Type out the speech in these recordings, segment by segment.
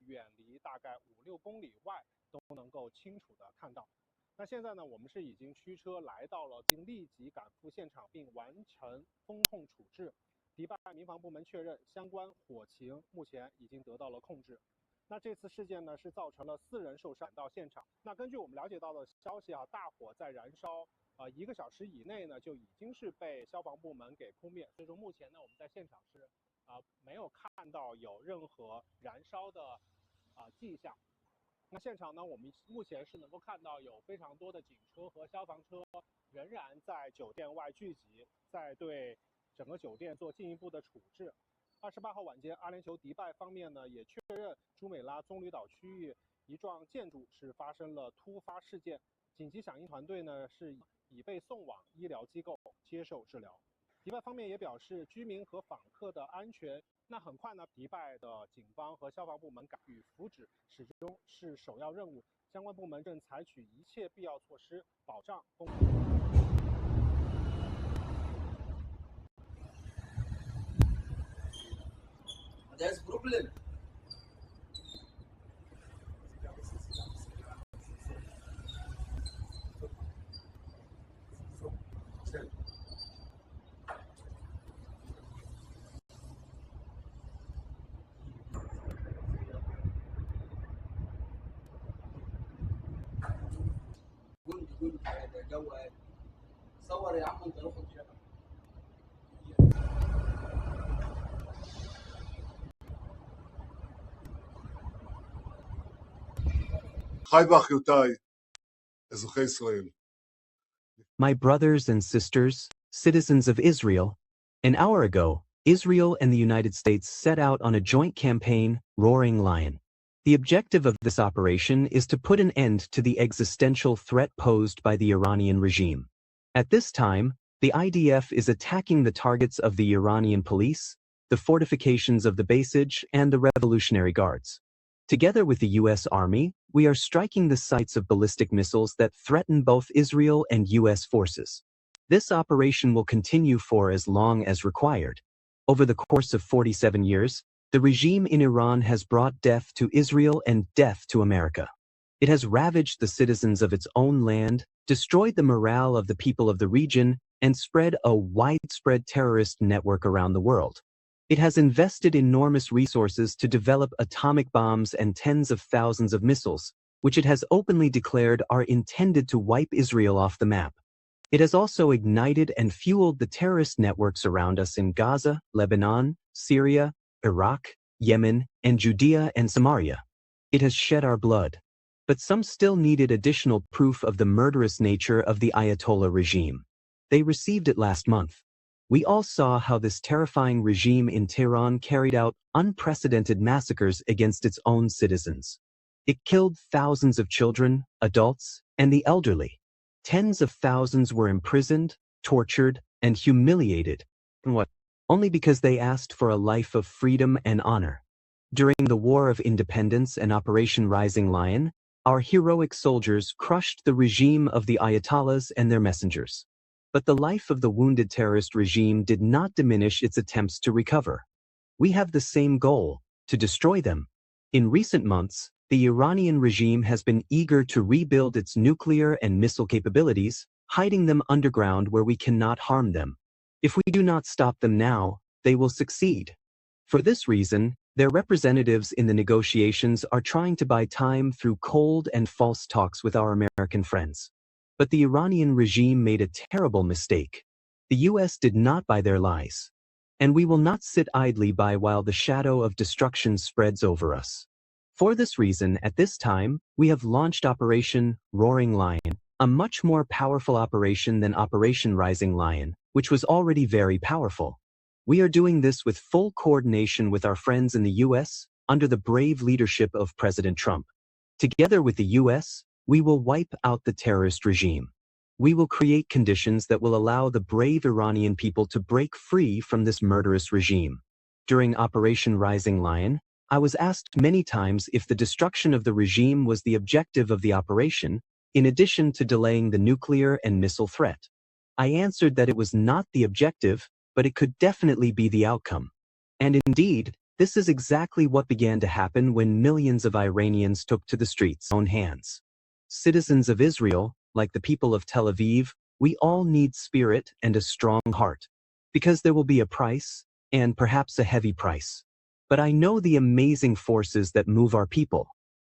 远离大概5-6公里外都能够清楚的看到。那现在呢，我们是已经驱车来到了，并立即赶赴现场，并完成风控处置。迪拜民防部门确认，相关火情目前已经得到了控制。那这次事件呢，是造成了4人受伤到现场。那根据我们了解到的消息啊，大火在燃烧1个小时以内呢，就已经是被消防部门给扑灭。所以说目前呢，我们在现场是没有看到有任何燃烧的迹象。那现场呢，我们目前是能够看到有非常多的警车和消防车仍然在酒店外聚集，在对整个酒店做进一步的处置。28号晚间，阿联酋迪拜方面呢也确认朱美拉棕榈岛区域一幢建筑是发生了突发事件，紧急响应团队呢是已被送往医疗机构接受治疗。迪拜方面也表示，居民和访客的安全。那很快呢，迪拜的警方和消防部门给予扶祉始终是首要任务，相关部门正采取一切必要措施保障公共。There's problem. قول هذا جو صور يا عم انت روح الشغل. My brothers and sisters, citizens of Israel, an hour ago, Israel and the United States set out on a joint campaign, Roaring Lion. The objective of this operation is to put an end to the existential threat posed by the Iranian regime. At this time, the IDF is attacking the targets of the Iranian police, the fortifications of the Basij, and the Revolutionary Guards. Together with the U.S. Army, we are striking the sites of ballistic missiles that threaten both Israel and U.S. forces. This operation will continue for as long as required. Over the course of 47 years, the regime in Iran has brought death to Israel and death to America. It has ravaged the citizens of its own land, destroyed the morale of the people of the region, and spread a widespread terrorist network around the world. It has invested enormous resources to develop atomic bombs and tens of thousands of missiles, which it has openly declared are intended to wipe Israel off the map. It has also ignited and fueled the terrorist networks around us in Gaza, Lebanon, Syria, Iraq, Yemen, and Judea and Samaria. It has shed our blood. But some still needed additional proof of the murderous nature of the Ayatollah regime. They received it last month. We all saw how this terrifying regime in Tehran carried out unprecedented massacres against its own citizens. It killed thousands of children, adults, and the elderly. Tens of thousands were imprisoned, tortured, and humiliated. Only because they asked for a life of freedom and honor. During the War of Independence and Operation Rising Lion, our heroic soldiers crushed the regime of the Ayatollahs and their messengers. But the life of the wounded terrorist regime did not diminish its attempts to recover. We have the same goal, to destroy them. In recent months, the Iranian regime has been eager to rebuild its nuclear and missile capabilities, hiding them underground where we cannot harm them. If we do not stop them now, they will succeed. For this reason, their representatives in the negotiations are trying to buy time through cold and false talks with our American friends. But the Iranian regime made a terrible mistake. The U.S. did not buy their lies. And we will not sit idly by while the shadow of destruction spreads over us. For this reason, at this time, we have launched Operation Roaring Lion, a much more powerful operation than Operation Rising Lion, which was already very powerful. We are doing this with full coordination with our friends in the U.S., under the brave leadership of President Trump. Together with the U.S., we will wipe out the terrorist regime. We will create conditions that will allow the brave Iranian people to break free from this murderous regime. During Operation Rising Lion, I was asked many times if the destruction of the regime was the objective of the operation, in addition to delaying the nuclear and missile threat. I answered that it was not the objective, but it could definitely be the outcome. And indeed, This is exactly what began to happen when millions of Iranians took to the streets own hands. Citizens of Israel, like the people of Tel Aviv, we all need spirit and a strong heart. Because there will be a price, and perhaps a heavy price. But I know the amazing forces that move our people.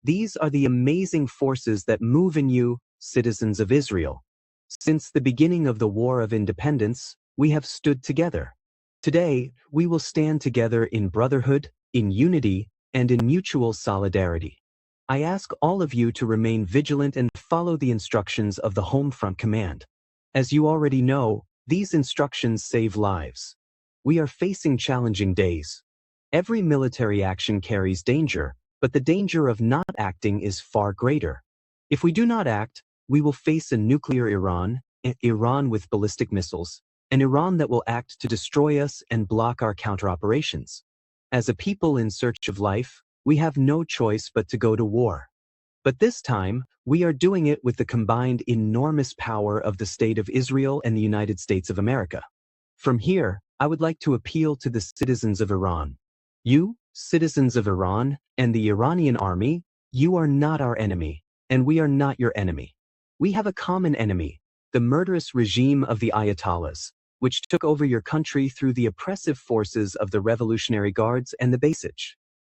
These are the amazing forces that move in you, citizens of Israel. Since the beginning of the War of Independence, we have stood together. Today, we will stand together in brotherhood, in unity, and in mutual solidarity. I ask all of you to remain vigilant and follow the instructions of the Home Front Command. As you already know, these instructions save lives. We are facing challenging days. Every military action carries danger, but the danger of not acting is far greater. If we do not act, we will face a nuclear Iran, an Iran with ballistic missiles, an Iran that will act to destroy us and block our counter-operations. As a people in search of life, we have no choice but to go to war. But this time, we are doing it with the combined enormous power of the State of Israel and the United States of America. From here, I would like to appeal to the citizens of Iran. You, citizens of Iran, and the Iranian army, you are not our enemy, and we are not your enemy. We have a common enemy, the murderous regime of the Ayatollahs, which took over your country through the oppressive forces of the Revolutionary Guards and the Basij.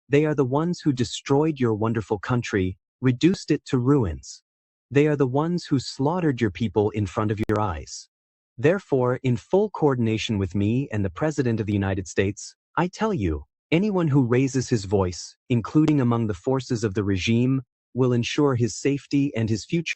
They are the ones who destroyed your wonderful country, reduced it to ruins. They are the ones who slaughtered your people in front of your eyes. Therefore, in full coordination with me and the President of the United States, I tell you, anyone who raises his voice, including among the forces of the regime, will ensure his safety and his future.